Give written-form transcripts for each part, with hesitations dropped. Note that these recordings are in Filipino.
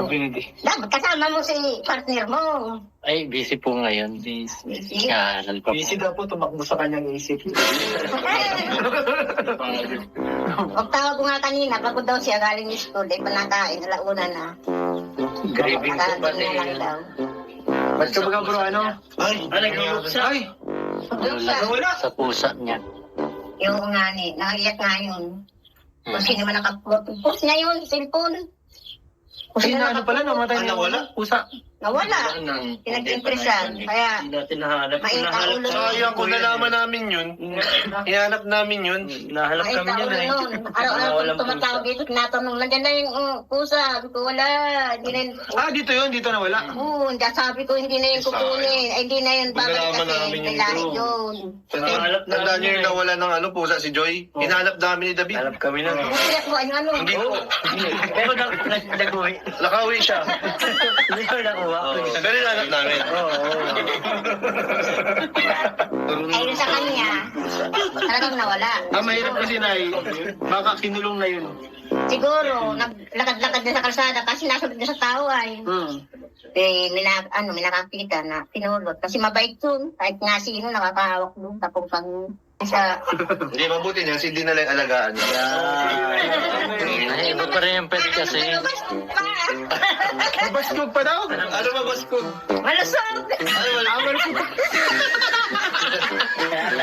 Dapat kasama mo si partner mo. Ay, busy po ngayon. Busy? Kaaral pa po. Busy daw po, tumakbo sa kanyang isip. Pagtawag ko nga kanina, pagod daw siya galing school, eh panakain, alauna na. Graving po ba Kakain na lang daw. Ba't ka ba bro, ano? Ay, nag-iuksa. Ay! Wala. Sa pusa niya. Yung nga ni, nakaiyak nga yun. Kung sino man nakapos niya yun, cellphone. Kung Ay, sino ano pala, namatay na wala? Pusa. Nawala. Pinag-impresan. Kaya, Hindi natin nahanap. mainit ang ulo. Sayang kung nalaman namin yun. Ihanap namin yun. Nahanap Mainit kami ang yun ulo eh. nun. Araw-araw Walang kung tumatawag dito, tinatanong, nandiyan na yung pusa. Sabi ko, wala. Hindi na yun. Ah, dito yun, dito na wala. Oo, sabi ko, hindi na yun kukunin. Ay, hindi na yun babalik Nalaman kasi. namin May yun, lahi bro. yun. Nahanap Tandaan namin nyo yung nawala ng ano, pusa si Joy. Hinahanap namin ni David. Hanap kami na. Kung pinakuha yung ano. Hindi ko. Pero nag-uwi. Nakawi siya. Hindi ko nakuha. Pero hinahanap namin. Ayun sa kanya, talagang nawala. Ah, mahirap kasi na baka kinulong na yun. Siguro, naglakad-lakad na sa kalsada kasi nasunod na sa tao ay. Eh, may nakakita na pinulot. Kasi mabait yun. Kahit nga sino nakakahawak doon. Tapos pag sa... Hindi, mabuti niya. Hindi na lang alagaan niya. Ay, iba pa rin yung pet kasi. Baskog pa daw? Ano ba, Baskog? Malusog! Ano wala?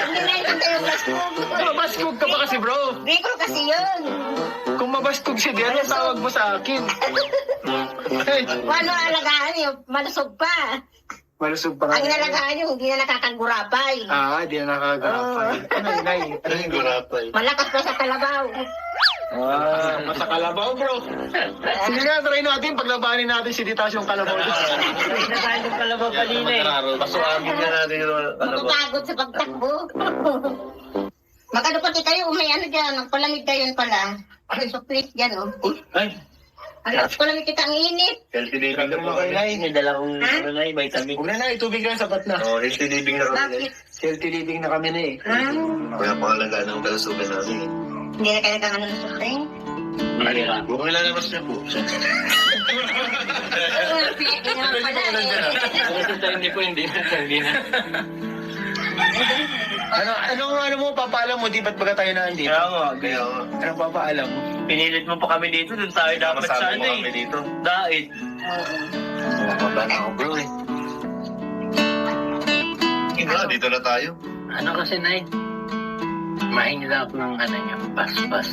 Hindi na ito tayo malusog. Mabaskog ka pa kasi bro. Biko kasi yun. Kung mabaskog siya, di ano tawag mo sa akin? Hey, Paano alagaan yun? Malusog pa. malusog pa nga. Ang inalagaan yun, hindi na nakakagurapay. Ah, di na nakagapay. Ano yun, Nay? Ano yung gurapay? Malakas pa sa kalabaw. Ah, masa kalabaw bro. Sige nga, try natin. Paglabanin natin si Ditas yung kalabaw. Nakain yung kalabaw kanina eh. Pasuagin na natin yung ano ba? Mapapagod sa pagtakbo. Magkano pati kayo, may ano dyan, nagpalamig kayo pala. May suklit dyan, oh. Ay, Palamig kita ang init. Healthy living na po Okay, kami. Nay. may dala kong Ha? ano na eh, vitamin. Huwag na, Nay. Tubig lang, sapat na. Oh, healthy living na kami. Bakit? Healthy living na kami na eh. Ah, Kaya pangalagaan ng kalusugan namin. hindi na kayo nagkakano ng suklit. Kung ilalabas niya po. Hindi po, hindi na. Ano mo, papaalam mo, di ba't baga tayo na andito? Kaya nga. Anong papaalam mo? Pinilit mo pa kami dito, dun tayo dapat sa Masama ano mo kami eh. dito. Dait. Mababa na ako bro eh. Dito na tayo. Ano kasi, Nay? Mahingilap ng ano niya, bas-bas.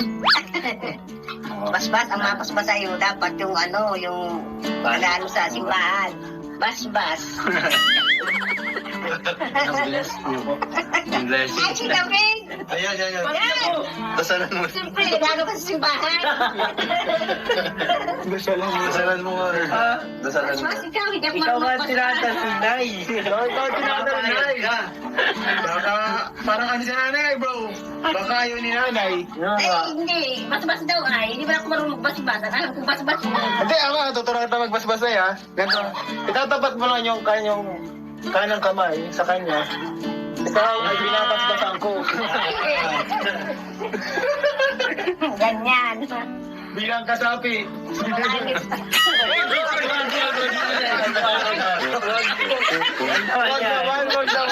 Basbas, ang mapasbas sa'yo, dapat yung ano, yung ano sa simbahan. Basbas. Ang bless niyo po. Ang blessing. Ay, si David! Ayan. Yan! Dasalan mo. Siyempre, lalo ka sa simbahan. Dasalan mo nga. Dasalan mo. Basbas, ikaw, hindi ako Ikaw ba magpasbas. tinatanay? Ikaw tinatanay. Baka, parang ano si nanay, bro? Baka ayaw ni nanay. Ay, hindi. Basbas daw ay. Hindi ba ako marunong magbasbasan? Alam kung basbas mo. Hindi, ako, tuturuan kita magbasbas na ya. Ganito. Itatapat mo lang yung kanyang kanang kamay sa kanya. Ikaw ay binabasbasan ko. Ganyan. Bilang kasapi. Wag na.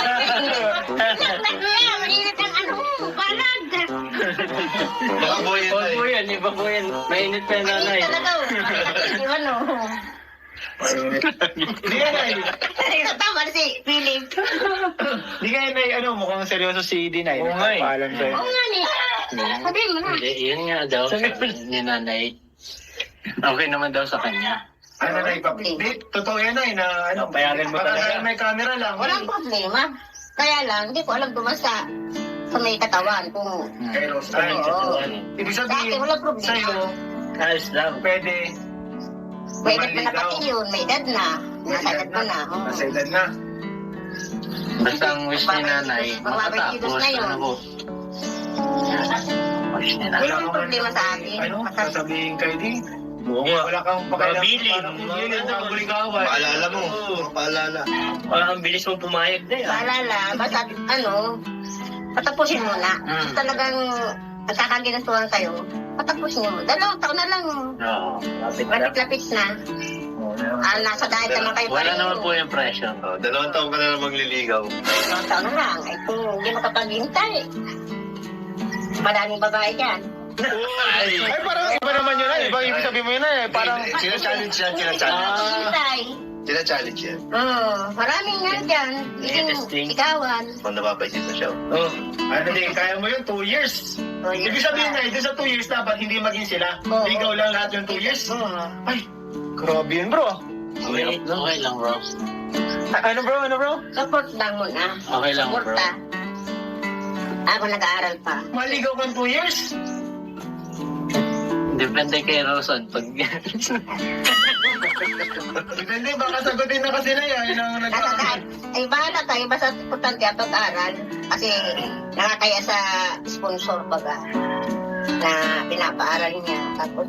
Mainit ang ano, palag. Baka boy Huwag po yan, iba po yan. Mainit pa yung nanay. Mainit talaga. Yung ano. Hindi ka na Tama na si Philip. Hindi ka na ano, mukhang seryoso si Dinay. Oo nga eh. Paalam sa'yo. Oo nga ni. Sabihin mo na. Hindi, yun nga daw. Ni nanay. Okay naman daw sa kanya. Ano na ipaplit? Totoo yan na ano. Bayaran mo baka talaga. may camera lang. Walang problema. Kaya lang, hindi ko alam dumasa sa may katawan kung Pero style. Oo. Ibig Dati sabihin, walang problema. sa'yo, Ayos lang. pwede. May edad na pati yun, may edad na. Nasa edad mo na. Oo. Nasa edad na. Basta ang wish ni nanay, makatapos. na yun. Ano po? Wish ni nanay. Walang problema sa akin. Ano? Sasabihin kayo di? Oo nga. Wala kang pakialam. Mabilin. Parang yun yung mga buligawan. Paalala mo. Paalala. Ang bilis mong pumayag na yan. Paalala, basta ano, patapusin mo na. Mm. Talagang nagkakaginustuhan kayo, patapos niyo. 2 taon na lang. Oo. Lapit-lapit na. Nasa dahil naman kayo Wala naman po yung pressure. 2 taon ka na lang magliligaw. 2 taon na lang. Ay, kung hindi makapaghintay. Maraming babae dyan. Ay, parang iba naman yun ay. Ibang ibig sabihin mo yun ay. Parang... Sina-challenge yan, sina-challenge. Hintay. Sina-challenge yan. Maraming nga dyan. Interesting. Ikawan. Kung napapaisip na siya. Oh, ano din, kaya mo yun, 2 years. Ibig sabihin na, doon sa 2 years dapat hindi maging sila. Oo. Ligaw lang lahat yung 2 years. Oo. Ay, grabe yun bro. Okay lang, bro. Ano bro? Support lang muna. Okay lang, bro. Suporta. Ako nag-aaral pa. Maligaw kang 2 years. Depende kay Roson. Pag... Depende, baka sagutin na kasi na yan. Yun ang Ay, bahala kayo. Basta importante at pag-aaral. Kasi nakakaya sa sponsor baga na pinapaaral niya. Tapos,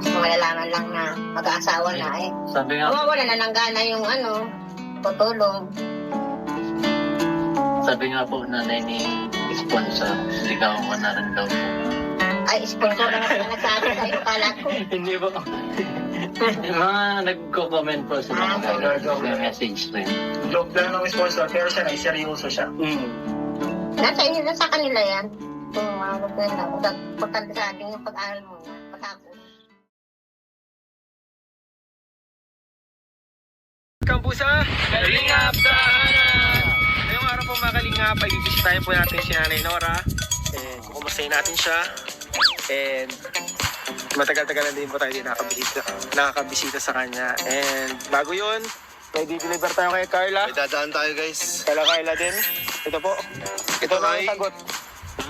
malalaman lang na mag-aasawa na eh. Sabi nga, Mawawala na ng gana yung tutulong. sabi nga po nanay ni sponsor, ligaw mo na rin daw po. Ay, sponsor na nga nagsabi sa'yo. Kala ko. Hindi po. Yung mga nagko-comment po sa mga message rin. joke lang ng sponsor, pero siya na, seryoso siya. Nasa inyo na sa kanila yan. Kung mga gusto nila. Importante sa atin yung pag-aaral mo na. Patapos. Kampusa, Kalingap Tahanan! Ngayong araw po mga Kalingap, ay bibisitahin po natin si Nanay Nora. And kukumustahin natin siya. And matagal-tagal na din po tayo din nakakabisita sa kanya. And bago yun, may di-deliver tayo kay Carla. May dadaan tayo guys. Carla din. Ito po. Ito na ang sagot.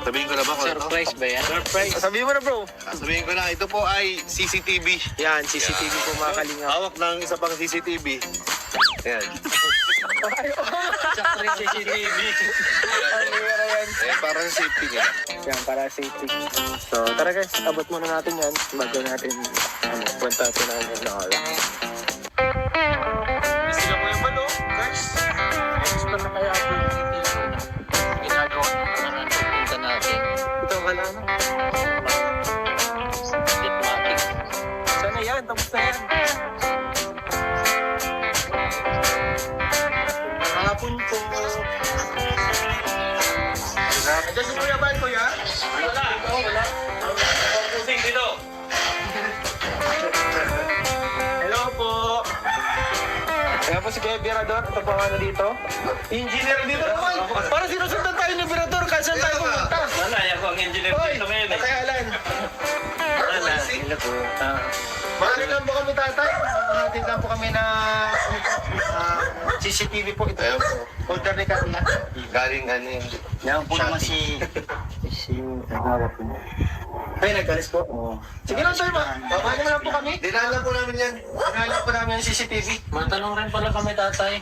Sabihin ko na ba kung ano? Surprise ba yan? Surprise. Sabihin mo na bro. Sabihin ko na, ito po ay CCTV. Yan, CCTV po mga Kalingap. Hawak ng isa pang CCTV. Ayan. Sakto rin CCTV. Ang hira yan. Eh, parang safety nga. Yan, para safety. So, tara guys, abot muna natin yan. Bago natin, kwenta natin ang nakala. Sila po yung malo, guys. Gusto na kaya po yung Ginagawa na punta natin. ito ka na, ano? Diplomatic. Sana yan, tapos na yan. Hapon po. Andiyan si Kuya Ban, Kuya? Wala. Wala. Pusing dito. Hello po. Kaya po si Kuya Virador. Ito po ang ano dito. Engineer dito naman. Para sinusundan tayo ni Virador. Kasan tayo pumunta? Wala, ako ang engineer Hoy, dito ngayon eh. Kakayalan. Wala, sila po. Mahali lang po kami tatay. Hatid lang po kami na CCTV po ito. Ayan po. Order ni Carla. Galing ano yun. Yan po naman si nagawa po mo. Ay, nagkalis po? Oo. Sige lang sir, babalik mo lang po kami. Dinala po namin yan. Dinala po namin yung CCTV. Matanong rin pala kami tatay.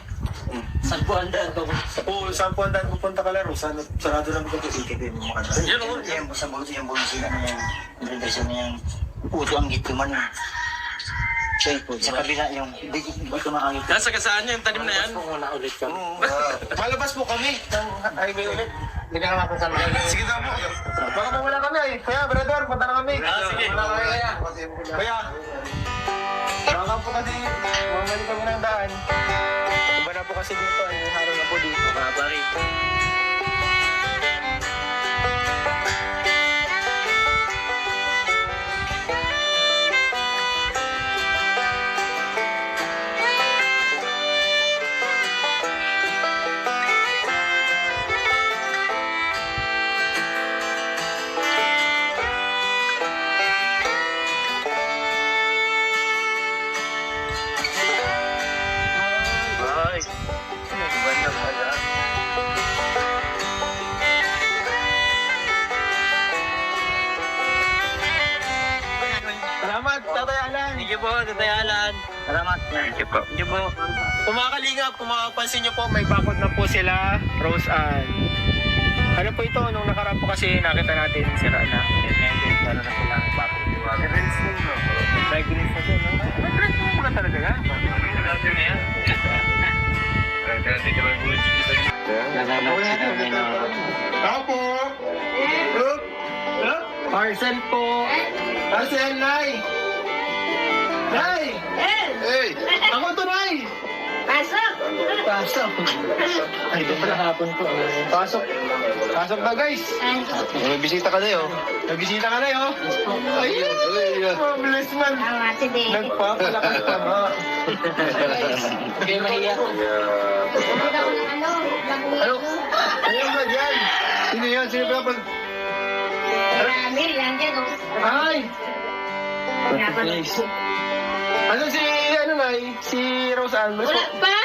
Saan po ang daan to? Oo, saan po ang daan pupunta ka laro? Sarado lang po ito. Ikit mo ka daan. Yun o. Yan po sa bulusina na yan. Relasyon na yan. Puto ang gito man yun. Siya po. Sa kabila yung hindi ko makakita. Nasa kasaan niya yung tanim na yan? Muna ulit kami. Malabas po kami ng highway ulit. Hindi na ako kasama. Sige daw po. Baka mawala kami ay. Kaya, brother, punta na kami. Sige. Wala kami kaya. Kaya, baka po kasi mamali kami ng daan. Iba na po kasi dito. Ay, haro na po dito. Mahaba rito. Ay, banda pala. Salamat, Tatay Alan. Thank you po, Tatay Alan. Salamat. Thank you po. Thank you po. Kung mga kalingap, kung makapansin nyo po, may bakod na po sila, Rose Ann. Ano po ito, nung nakaraan po kasi nakita natin sira na. And ngayon, meron na silang bakod. Nag-release na siya, no? Nag-release mo muna talaga yan. Nanonood si Nanay Nora. Ako po. Parcel po. Parcel, Nay! Nay! Hey! Ako to, Nay! Pasok! Pasok. Ay, ito pala hapon ko. Pasok. Pasok na, guys. May bisita ka na yun. Nagbisita ka na, oh. Ayun. Bless man. Tama, sige. Nagpapalakas pa ba? Okay, mahiya. Hindi ako ng ano. Ano? Ayun ba dyan? Sino yan? Sino ba pag... Marami lang dyan. Ay! Ano si, ano Nay? Si Rose Ann? Wala pa.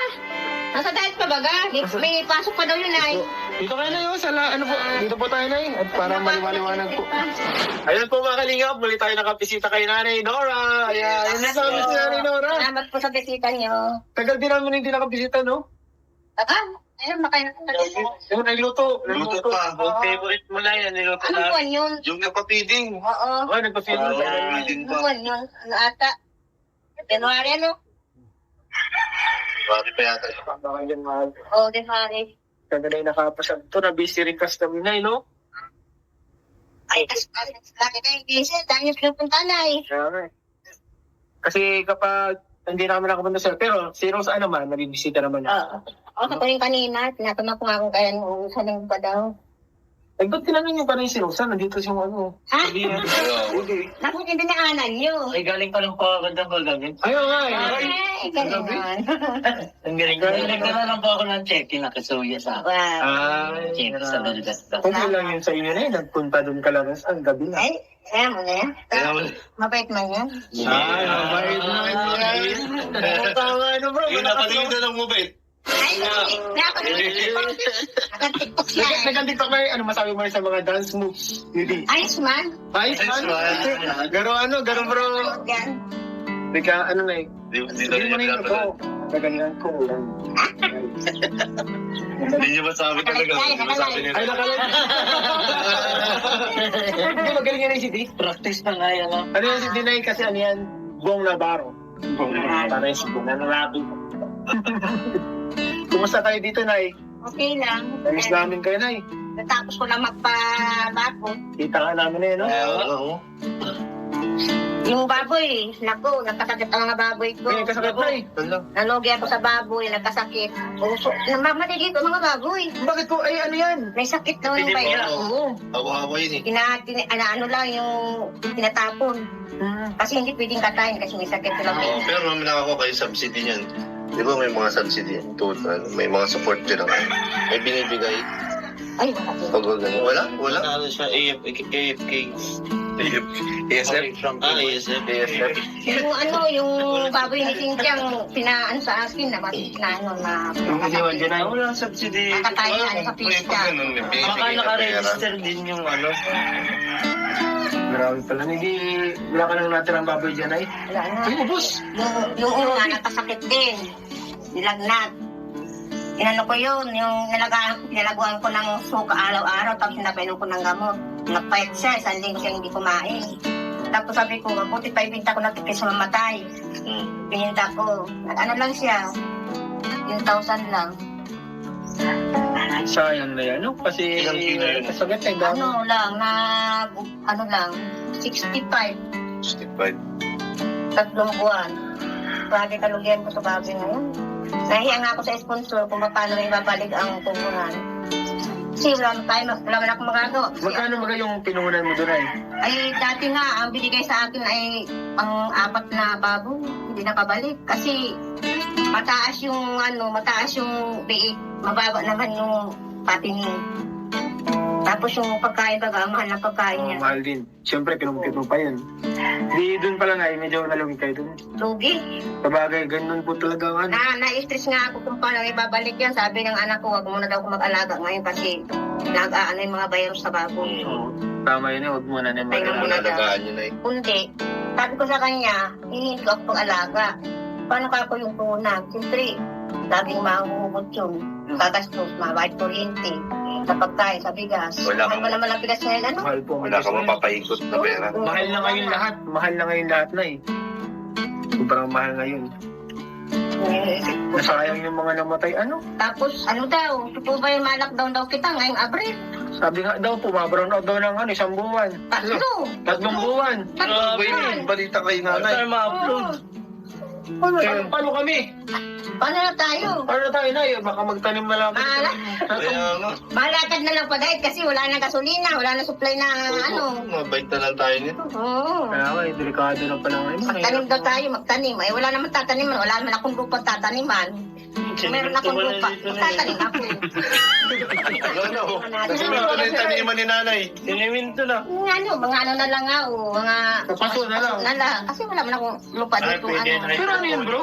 Nasa diet pa baga? May pasok pa daw yun ay. Dito kayo na yun, ano po, dito po tayo na yun. At para maliwaliwanag po. Ayun po mga kalingap, muli tayo nakabisita kay Nanay Nora. Ayan, yun nasabi si Nanay Nora. Salamat po sa bisita niyo. Tagal din namin hindi nakabisita, no? Baka, ayun, makain na Yung nagluto. Luto pa. Ang favorite mo lang yan, niluto Anong na. buwan yun? Yung nagpa-feeding. Oo. Oh, nagpa-feed mo. Feeding Anong pa. buwan yun? Ano ata? January ano? Marami pa yata. Baka dyan mahal. Oo, January. Kagana yung nakapasag to, na busy rin customer na, no? Ay, kasi lagi tayong busy. Dahil yung pinupunta na eh. Kaya nga eh. Kasi kapag hindi na kami nakapunta sir, pero si Rose Ann naman, nabibisita naman niya. Oo. Ako ko yung kanina, tinatanong ko nga kung kaya nung sa linggo pa daw. Eh, ba't tinanong niyo pa rin si Rose Ann? Nandito si ano? Ha? Hindi yan. Hindi. Naku, hindi na anan nyo. Ay, galing pa lang po ako ng kagabi. Ayun nga eh. Ay, galingan. Ang galing ko. Nagkaroon lang po ako ng check-in na kasuya sa akin. Wow. Check sa Belgasta. Kung yun lang yun sa inyo na eh, nagpunta doon ka lang ang gabi na. Ay, kaya mo na yan. Mabait man yan. Ay, mabait naman yan. Tama, ano bro? Yung nakatingin na ng mobile. Ay, nakatiktok siya. Nag-tiktok na ano masabi mo sa mga dance moves? Hindi. Ayos man. Ayos man. man. Garo ano, garo bro. Yan. Bigla ano na eh. Hindi na Hindi mo na niya yun ako. Gaganyan ko. Hindi niya masabi talaga. Hindi masabi niya. Ay, nakalala. Hindi, magaling yan yung CD. Practice pa nga yan. ah. Ano yung CD na yun? Kasi ano yan? Buong Navarro. Buong Navarro. Para yung CD na narabi. Kumusta kayo dito, Nay? Okay lang. Namiss namin kayo, Nay. Natapos ko lang magpabako. Kita ka namin eh, no? Oo. Yung baboy, naku, nagkasakit ang mga baboy ko. May kasakit, Nay. Nalugi ako sa baboy, nagkasakit. Uso, namamadali ko mga baboy. Bakit po? Ay, ano yan? May sakit daw yung bayo. Oo. Hawa-hawa yun eh. Ano lang yung tinatapon. Kasi hindi pwedeng katayin kasi may sakit sila. Oo, pero may nakakuha kayo subsidy niyan. Di ba may mga subsidy yan? May mga support din ako. May binibigay. Ay, wala din. Pag gano'n. Wala? Wala? Ano siya, AFK. ASF? ASF. ASF? Yung ano, yung baboy ni Tintiang pinaano sa akin na Iniwan dyan, Nay. Wala subsidy. nakatayin ano sa May pista. pag ganun, may Baka binibigay na pera. naka-register din yung ano. Grabe pala. Hindi, wala ka nang natirang baboy dyan, Nay. Wala na. Ay, ubos. Yung una, nakasakit din. Nilagnat. Inano ko yun, yung nilagawan ko ng suka araw-araw, tapos sinapainom ko ng gamot. Nagpayat siya, isang linggo siya hindi kumain. Tapos sabi ko, mabuti pa ibinta ko na kaysa mamatay. Pininta ko. Ano lang siya, yung 1,000 lang. Sayang na yan, no? Kasi Ilang kilo yun? kasakit ay dami. Ano lang, 65, 65. 3 buwan. Grabe kalugian ko sa baboy ngayon. Nahiya nga ako sa sponsor kung paano may babalik ang puhunan. Kasi wala man ako magagawa. Magkano mga yung pinuhunan mo doon, Nay? Ay, dati nga, ang binigay sa akin ay ang 4 na baboy. Hindi na pabalik. Kasi mataas yung biik. Mababa naman yung patining. Tapos yung pagkain baga, ang mahal ng pagkain niya. Mahal din. Siyempre, pinumukit mo pa yun. Di doon pala, Nay, medyo nalugi kayo doon. Lugi. Sabagay, ganun po talaga ang ano. Na-stress nga ako kung paano ibabalik yan. Sabi ng anak ko, wag muna daw ako mag-alaga ngayon kasi nag-aano yung mga virus sa baboy. Oo. Tama yun eh, huwag muna na Ay, mag- muna daw. Nalagaan niyo na eh. Kundi, sabi ko sa kanya, hindi ko ako pag-alaga. Paano ka ako yung puhunan? Siyempre, laging mahuhugot yun. Gagastos, mabait kuryente. Sa pagkain, sa bigas. Wala Mahal kang- mo naman ang bigas ngayon, ano? Mahal po. Wala ka mapapaikot na pera. Mahal na ngayon lahat. Mahal na ngayon lahat, Nay. Sobrang mahal ngayon. Nasayang yung mga namatay. Ano? Tapos, ano daw, totoo ba yung ma-lockdown daw kita ngayong Abril? Sabi nga daw, pumabrown out daw ng 1 buwan. 3 buwan. Balita kay Ano nanay. tayo ma-upload? Paano kami? Paano na tayo? Paano tayo na yun? Baka magtanim na lang. Kaya nga. Malakad na lang pa dahil kasi wala na gasolina, wala na supply na Mabait na lang tayo nito. Oo. Kaya nga, delikado na pala ngayon. Magtanim daw tayo, magtanim. Ay, wala naman tataniman. Wala naman akong lupa tataniman. Meron akong lupa. Magtatanim ako. Nagsimento na yung taniman ni nanay. Siniminto na. Mga ano na lang nga, mga... Paso na lang. Kasi wala naman akong lupa Ay, dito. pwede na. Pero ano yun, bro?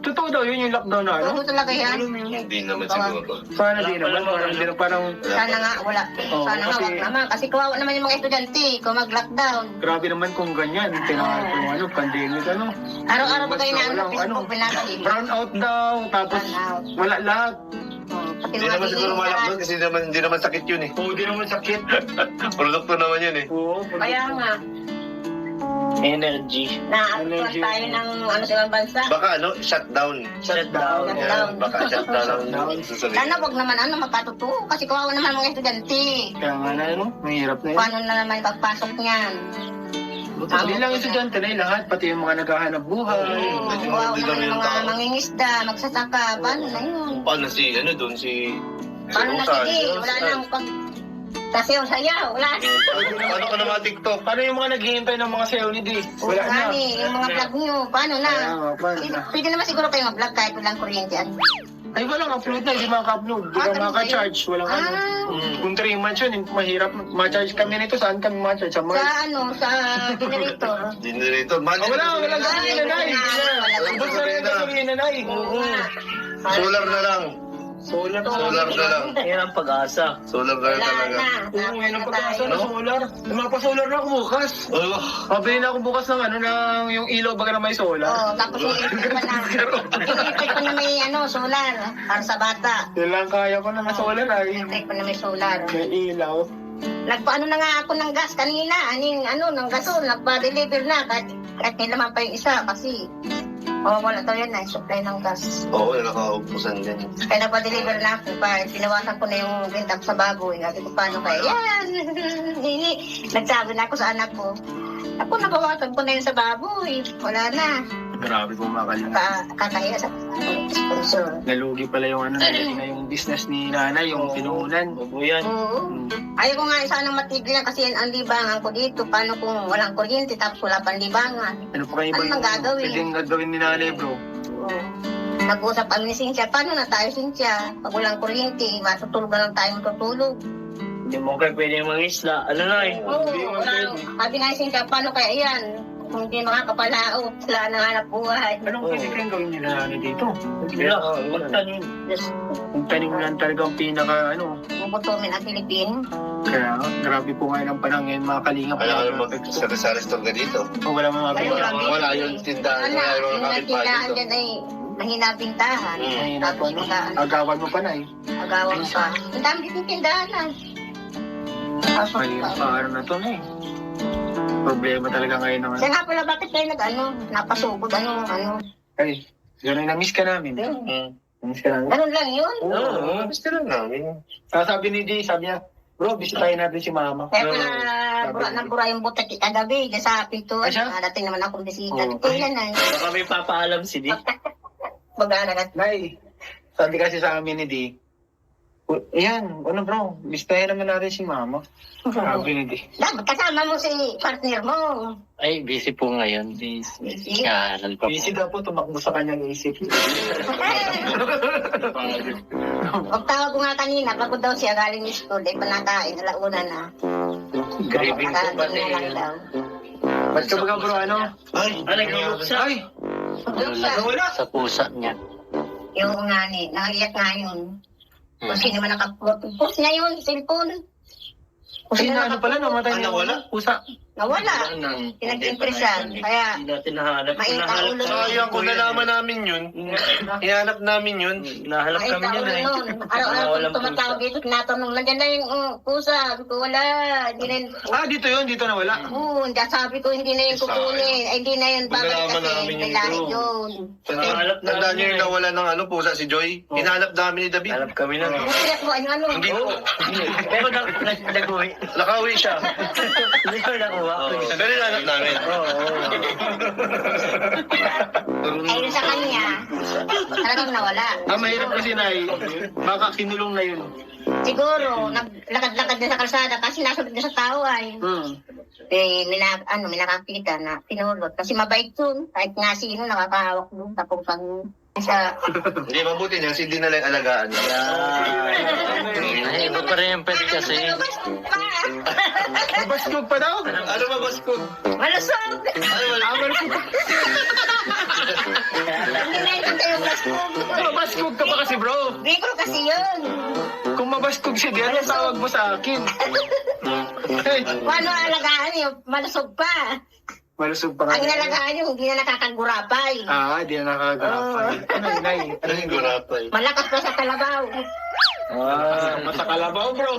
Totoo daw yun yung lockdown na, ano? Oo, talaga yan. Hindi naman siguro. Sana di naman. Parang hindi na parang... Sana nga, wala. Sana nga, wag naman. Kasi kawawa naman yung mga estudyante kung mag-lockdown. Grabe naman kung ganyan. Tinawag kung ano, pandemic, ano. Araw-araw ba kayo na Walang Facebook, pinapalip? Brown out daw, tapos wala lahat. Pati Hindi naman siguro malak doon kasi hindi naman sakit yun eh. Oo, di naman sakit. Produkto naman yun eh. Oo. Kaya nga, Energy. na-actual tayo ng ano sa ibang bansa. Baka shutdown. Shutdown. Yan, baka shutdown ang sasabihin. Sana wag naman mapatuto. Kasi kawawa naman mga estudyante. Kaya nga na, ano, mahirap na yun. Paano na naman pagpasok niyan? Hindi lang estudyante na yun lahat, pati yung mga naghahanap buhay. Kawawa naman yung mga mangingisda, magsasaka. Paano na yun? Paano si doon si Paano na sige? Wala na akong pag... Sasayaw-sayaw, wala na. Paano ka na mga TikTok? Paano yung mga naghihintay ng mga sayaw ni D? Wala na. Wala yung mga vlog nyo, paano na? Kaya nga, paano na? Pwede naman siguro kayo mag-vlog kahit walang kuryente. Ay, walang upload na, hindi maka-upload. Hindi ka ganun ba maka-charge, walang ano. Kung 3 months yun, mahirap. Ma-charge kami nito, saan kami ma-charge? Sa Sa March. sa generator. Generator. Wala gasolina na eh. Ubus na rin ang gasolina na eh. Solar na lang. Solar Solar na lang. Yan ang pag-asa. Solar na lang Wala talaga. na. Oo, ngayon ang pag-asa na solar. Mapasolar na ako bukas. Oh, Pabili na ako bukas ng ano, ng yung ilaw baga na may solar. Oo, tapos yung electric pa na. Electric pa na may solar para sa bata. Yun lang kaya ko na solar ay. Electric pa na may solar. May ilaw. Nagpaano na nga ako ng gas kanina. Ng gasol. Nagpa-deliver na. Kahit nilaman pa yung isa kasi wala daw yan supply ng gas. oo, nakaupusan din. Kaya nagpa-deliver na ako. Tinawasan ko na yung benta ko sa baboy. Sabi ko, paano kaya? Yan! Nagsabi na ako sa anak ko. Ako, nabawasan ko na yun sa baboy. Wala na. Grabe kung makalinga. Kakaya sa sponsor. Nalugi pala yung ano, na yung business ni nanay, yung pinuhunan. Babuyan. Oo. Ayaw ko nga sanang matigil kasi yan ang libangan ko dito. Paano kung walang kuryente tapos wala pang libangan? Ano pa kayo Ano nang gagawin? pwedeng gagawin ni nanay, bro? Oo. Nag-usap kami ni Cynthia, paano na tayo, Cynthia? Pag walang kuryente, matutulog na lang tayo matutulog. Hindi mo kayo pwede mag-isla. Ano na eh? Oo, wala. Sabi nga ni Cynthia, paano kaya yan? Kung hindi makakapalao, wala nang hanap buhay. Anong pwede kayong gawin ni nanay dito? Wala. Magtanim. Kung tanim lang talaga ang pinaka, ano, Bubutumin ang Pilipino. kaya grabe po ngayon ang panahon ngayon, mga kalingap. Kaya ka mag-sari-sari store ka dito. O wala mga Ay, pinaka. Wala yung tindahan. Wala, Wala yung yung kapitbahay tindahan dito. dyan ay mahina ang pintahan. Ay, Tapos naku, ano, agawan mo pa na eh. agawan pa. Ang dami dito yung tindahan na. Pasok Ay, pa. paano na to na eh. Problema talaga ngayon naman. Kaya nga pala, bakit kayo napasugod, Ay, gano'n na-miss ka namin. Na-miss ka namin. Ganun lang yun. Oo, gusto lang namin. Sabi ni Jay, sabi niya, bro, bisitahin natin si mama. Kaya pala, bura yung butak kagabi, dyan sa pintuan. Ay, siya? Nadating naman akong bisita. Oo. Kaya na, Baka may papaalam si Di. mag-aanagat. Nay, sabi kasi sa amin ni Jay, yan, ano bro, bisitahin naman natin si mama. Sabi ni Jay. Dapat kasama mo si partner mo. Ay, busy po ngayon. Busy? Kaaral pa po. Busy daw po, tumakbo sa kanyang isip. Pagtawag ko nga kanina, pagod daw siya galing ni school, eh panakain, alauna na. Craving po Nakarating pati. na lang daw. Ba't ka ba bro, ano? Ay, Nag-iuksa. Ay, Doon Sa pusa niya. yung nga ni, nangiyak nga yun. Kung sino man post niya yun, cellphone. Kung ay sino na ano pala, namatay niya. Ano, wala? Pusa. Nawala. Pinag-impresan. Kaya, Hindi natin nahanap. mainit ang Nahanap ulo. Sayang kung nalaman namin yun. Hinanap namin yun. Nahanap mainit kami ang yun ulo eh. nun. Araw-araw Walang kung tumatawag dito, tinatanong, nandiyan na yung pusa. Sabi ko, wala. Hindi na yun. Dito yun, dito na wala. Oo, sabi ko, hindi na yun kukunin. Ay, hindi na yun babalik Nalaman kasi. namin May yun, lahi bro. yun. Nahanap Tandaan namin nyo yung yun. nawala ng pusa si Joy. Hinanap namin ni David. Nahanap kami nun. Hindi nakuha yung ano. Hindi po. Pero nag-uwi. Nakawi siya. Hindi ko nakuha. Pero hinanap namin. Ayun sa kanya, talagang nawala. Mahirap kasi baka kinulong na yun. Siguro, naglakad-lakad na sa kalsada kasi nasunod na sa tao ay. May nakakita na pinulot. Kasi mabait yun. Kahit nga sino nakakahawak doon. Tapos pag sa... Hindi, mabuti niya. Hindi na lang alagaan niya. Ay, iba pa rin yung pet kasi. Baskog pa daw. Ano ba, Basko? Malusog! Hindi na ito tayo malusog. Baskog ka pa kasi bro. Biko kasi yun. Kung mabaskog si Dian, ang tawag mo sa akin. Hey, Paano alagaan yun? Malusog pa. malusog pa nga. Ang inalagaan yun, hindi na nakakagurapay. Di na nakagapay. Ano yun, Nay? Ano yung gurapay? Malakas pa sa kalabaw. Masa kalabaw, bro.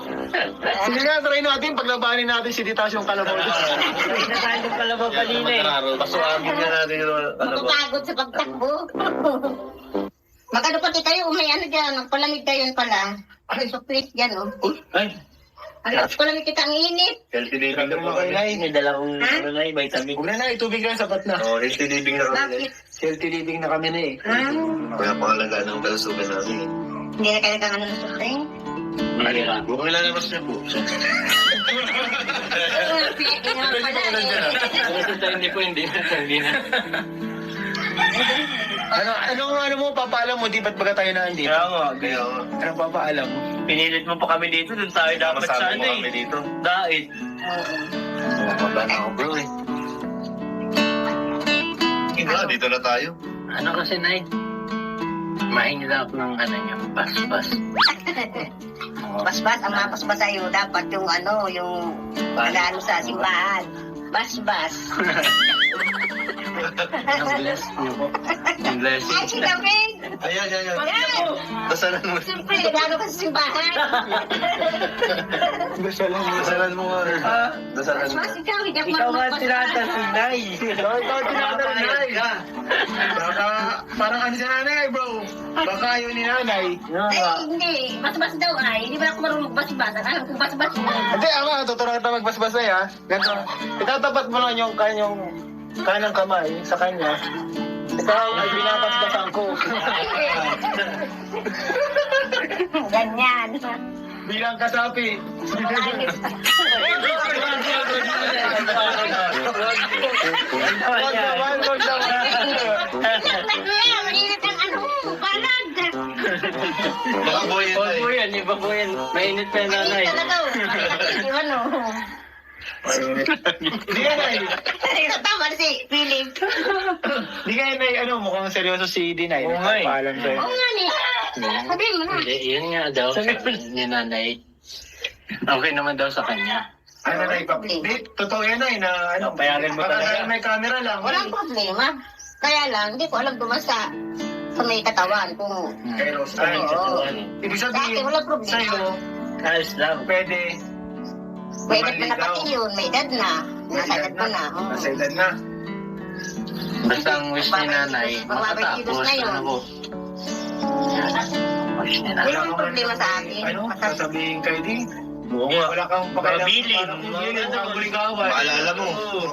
Sige nga, try natin. Paglabanin natin si Ditas yung kalabaw. Nakain yung kalabaw kanina eh. Pasuagin nga natin yung Mapapagod sa pagtakbo. Magano pati kayo, may ano dyan, palamig kayo pala. Ay, so please dyan, oh. Ay, Palamig kita ang init. healthy living na po Okay, kami. Nay. may dala kong ano na vitamin. Huwag na, Nay. Tubig lang, sapat na. Oh, healthy living na kami. Bakit? Healthy living na kami na eh. Kaya pangalagaan ng kalusugan namin. Hindi na kayo nagkakano ng sustain? Huwag nila naman siya po. Hindi na. Ano mo papaalam mo? Di ba't baga tayo na andito? Kaya nga, Anong papaalam mo? pinilit mo pa kami dito, dun tayo dapat Masama sa mo ano kami eh. dito. Dait. Mababa ako, bro eh. Dito na tayo. Ano kasi, Nay? Mahingilap ng ano niya, bas-bas. Basbas, ang mga basbas sa'yo, dapat yung ano, yung ano sa simbahan. Basbas. Ang bless niyo po. Ang blessing. Ay, si David! Ayan. Yan! Dasalan mo. Siyempre, lalo ka sa simbahan. Dasalan mo nga. Dasalan mo. Basbas, ikaw, hindi ako Ikaw nga magpasbas. tinatanong, Nay. Ikaw tinatanay. Baka, parang ano si nanay, bro? Baka ayaw ni nanay. Ay, hindi. Basbas daw ay. Hindi ba ako marunong magbasbas? Alam kong basbas mo. Hindi, ako, tuturuan kita magbasbas na ya. Ganito. Itatapat mo lang yung kanyang kanang kamay sa kanya. Ikaw ay binabasbasan ko. Ganyan. Bilang kasapi. Wag naman. Kuya, mainit ang ano, balag. Baka buhay Huwag tayo. po yan, iba po yan. Mainit pa yung nanay. Mainit talaga. Yung ano. Hindi ka na Tama si Philip. Hindi ka na ano, mukhang seryoso si Dinay. Oo nga eh. Paalam sa'yo. Oo nga ni. Sabihin mo na. Hindi, yun nga daw ni nanay. Okay naman daw sa kanya. Ano na ipapit? Totoo yan na ano, Bayarin mo para talaga. may camera lang. Walang problema. Kaya lang, hindi ko alam dumasa sa may katawan kung Pero Oo. ibig sa sabihin, akin walang problema. sa'yo, Ayos lang. pwede. May edad na pati yun, may edad na. Nasa edad mo na. Oo. Nasa edad na. Basta ang wish ni nanay, makatapos. Ano po? Wish ni nanay. Walang problema sa akin. Ano, sasabihin kayo din. Oo nga. Wala kang pakialam. Mabilin. Parang yun yung kabuligawan. Paalala mo.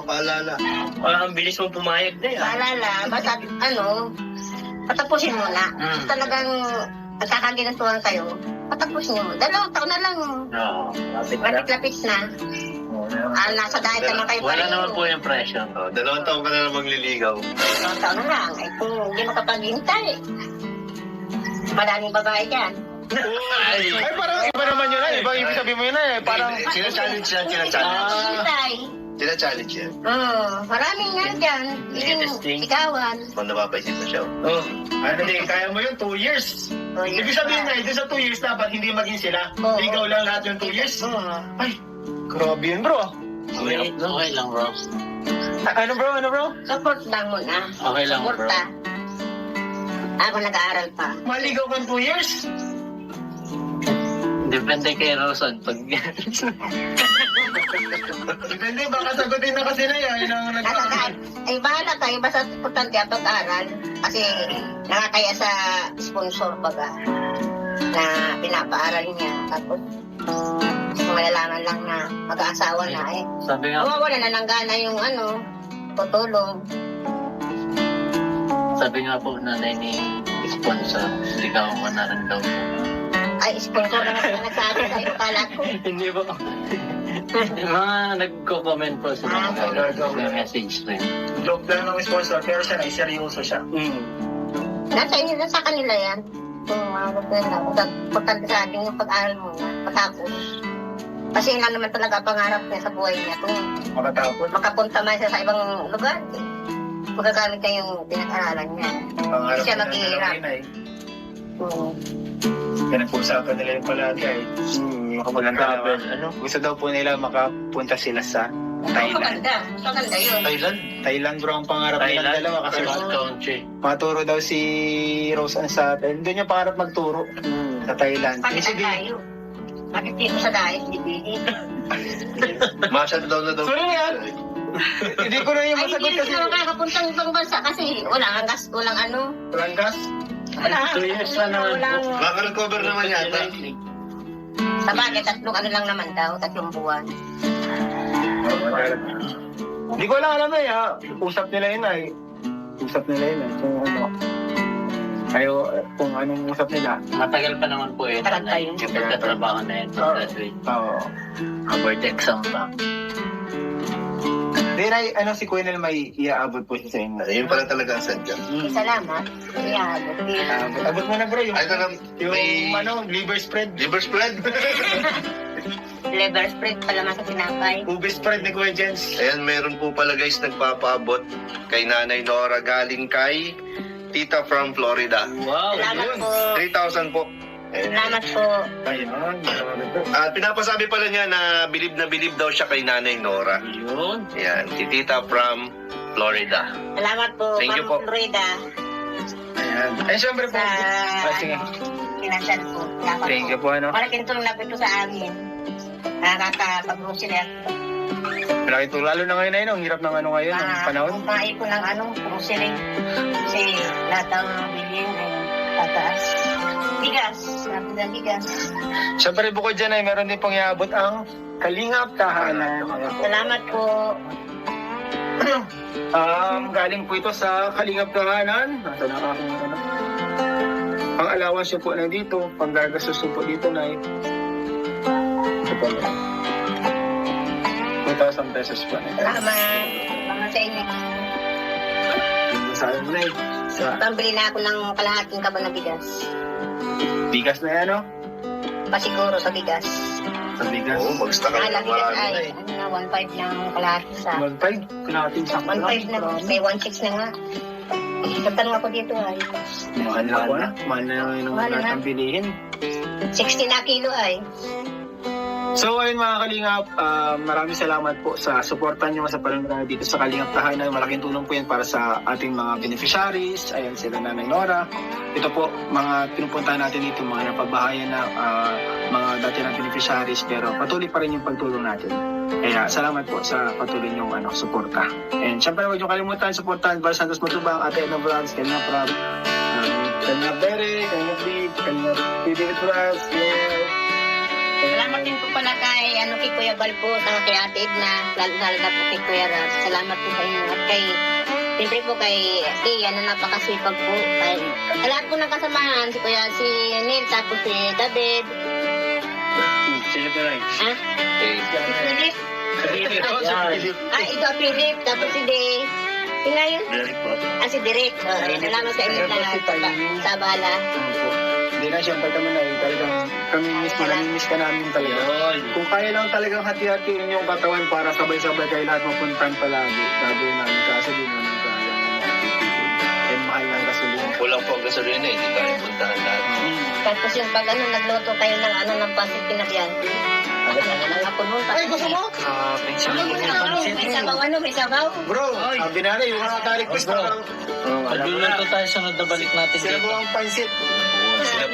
Paalala. Ang bilis mong pumayag na yan. Paalala, basta ano, patapusin mo na. Mm. Talagang nagkakaginatuan kayo, patapusin mo. 2 taon na lang. Oo. Lapit-lapit na. Nasa diet naman kayo Wala pareho. naman po yung pressure. 2 taon ka na lang magliligaw. 2 taon na lang. Ay, kung hindi makapaghintay. Maraming babae dyan. Ay, parang iba naman yun na. Ibang ibig sabihin mo yun na eh. Parang, Sina-challenge yan, sina-challenge. Hintay. Sina-challenge yan. Maraming nga dyan. Interesting. Ikawan. Kung napapaisip na siya. oh, ano din, kaya mo yun, 2 years. Ibig sabihin na, doon sa 2 years dapat hindi maging sila. Oo. Ligaw lang lahat yung 2 years. Ay, grabe yun bro. Okay lang, bro. Ano bro? Support lang muna. Okay lang, bro. Suporta. Ako nag-aaral pa. Maligaw kang 2 years? Depende kay Roson. Pag... Depende, baka sagutin na kasi na yan. Yun ang Ay, bahala tayo. Basta importante ang pag-aaral. Kasi nakakaya sa sponsor baga na pinapaaral niya. Tapos, malalaman lang na mag-aasawa na eh. Sabi nga, Wala na ng gana yung tutulong. sabi nga po nanay ni sponsor, ligaw mo na rin daw po. Ay, sponsor na nga nagsabi sa'yo. Kala ko. Hindi po. Mga nagko-comment po sa mga message rin. joke lang ng sponsor, pero siya na, seryoso siya. Nasa kanila yan. Kung mga gusto nila. Importante sa atin yung pag-aaral mo na. Patapos. Kasi yun lang naman talaga pangarap niya sa buhay niya. Kung Makatapos. makapunta man siya sa ibang lugar, magagamit niya yung pinag-aralan niya. Pangarap Siya na maghihirap. nila ay. Oo. Pinag-usapan nila yung palagi ay. Makapulang Travel, ano? Gusto daw po nila makapunta sila sa Thailand. Maganda yun. Thailand? Thailand bro ang pangarap nilang dalawa kasi First country. maturo daw si Rosan sa atin. Doon niya pangarap magturo sa Thailand. Bakit Sige. tayo? Bakit dito sa dahil, hindi? Ma-shutdown na daw. Sorry yan. Hindi ko na yung Ay, masagot hindi kasi. na makakapuntang ibang bansa kasi walang gas, walang ano. Walang gas. Wala. 2 years na naman po. Maka-recover naman yata. Sa bagay, tatlong ano lang naman daw, 3 buwan. Hindi ko lang alam eh ha. Usap nila yun ay. Usap nila yun ay. Kung ano. Kayo, kung anong usap nila. Matagal pa naman po yun. Tagal pa yun. Yung pagkatrabaho na yun. Pag-graduate. Oo. Board exam pa. Di na, si Quenel may iaabot po siya sa inyo. Yun pala talaga ang sadya. Salamat. Kaya, Abot mo na bro, yung, Ay, talagang may liver spread. liver spread. liver spread pala mas sa tinapay. Ube spread ni Kuya Jens. Ayan, meron po pala guys nagpapaabot kay Nanay Nora galing kay Tita from Florida. Wow! Salamat po. 3,000 po. Salamat po. Ayun, marami po. At pinapasabi pala niya na bilib daw siya kay Nanay Nora. Yun. Ayan, si Tita from Florida. Salamat po. Thank you Ma'am po. Florida. Ayan. Ay, syempre po. Sige. Pinasal po. Salamat Thank you po, ano. Malaking tulong na po ito sa amin. Nakakapag-grocery at Malaking tulong. Lalo na ngayon na yun, ang hirap ng ano ngayon, ang panahon. maipon ng grocery. Kasi lahat ng bilhin ay tataas. Bigas. Sabi na bigas. Syempre bukod dyan ay meron din pong iabot ang Kalingap Tahanan. Salamat po. Galing po ito sa Kalingap Tahanan. Nasa na aking ano. Ang allowance nyo po nandito, panggagastos po dito na ito po na. 2,000 pesos po na. Salamat. Mga sa inyo. Sa akin na sa Pambili na ako ng kalahating kaba na bigas. bigas na yan, no? Pasiguro sa bigas. Sa bigas. Oo, magsta ka Ala na bigas marami na ay, eh. 1.5 ng kalahati sa... 1.5. Kailangan sa 1.5 na, may 1.6 na nga. Nagtanong ako dito ay, Mahal na ako na. Mahal na yung Mahal na. lahat ng bilihin. 60 na kilo ay. So ayun mga Kalingap, maraming salamat po sa suportan nyo sa panunod dito sa Kalingap Tahanan. Malaking tulong po yan para sa ating mga beneficiaries. Ayan sila Nanay Nora. Ito po, mga pinupuntahan natin dito, mga napabahayan na mga dati ng beneficiaries. Pero patuloy pa rin yung pagtulong natin. Kaya salamat po sa patuloy nyong suporta. And syempre huwag nyo kalimutan, suportahan Val Santos Matubang, Ate Edna Vlogs, Kalingap Rob, Kalingap Bere, Kalingap Big, Kalingap David Vlogs, Salamat din po pala kay Kuya Bal po, kay Ate Edna, lalo na po kay Kuya Raz. Salamat po sa inyo. At kay, siyempre po kay Iya na napakasipag po. Kay, sa lahat po ng kasamahan, si Kuya, si Neil, tapos si David. Sino ba rin? Ha? Si Philip. Ito Philip, tapos si Day. Sino yun? Derek po. Si Derek. Salamat sa inyo lahat. Sa bala. Hindi na siyempre kami na talagang nami-miss ka namin talaga. Yun. Kung kaya lang talagang hati-hatiin yung katawan para sabay-sabay kayo lahat mapuntan palagi, gagawin namin kasi di namin kaya eh mahal ng gasolina. Kulang po ang gasolina hindi tayo puntahan lahat. Tapos yung pag nagluto kayo ng ng pasit pinakyan. Ako nun. Ay, gusto mo? May sabaw ano, may sabaw. Bro, sabi na rin, yung nakaka-request na lang. Magluluto tayo, sunod na balik natin Sila dito. ba ang pansit? Sila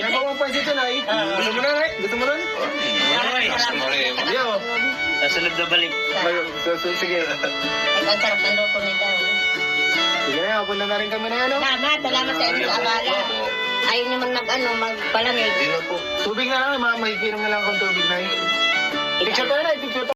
ba ang pansit yun, ay? Gusto mo na, ay? Gusto mo na? Yo, Sunod na balik. sige. Ay, ang sarap ng luto nila. Sige na, punta na rin kami na yan, no? Salamat sa inyo, akala. Ayaw nyo magpalamig. Hindi na po. Tubig na lang, mahikinom na lang akong tubig na yun. Picture tayo na, picture tayo.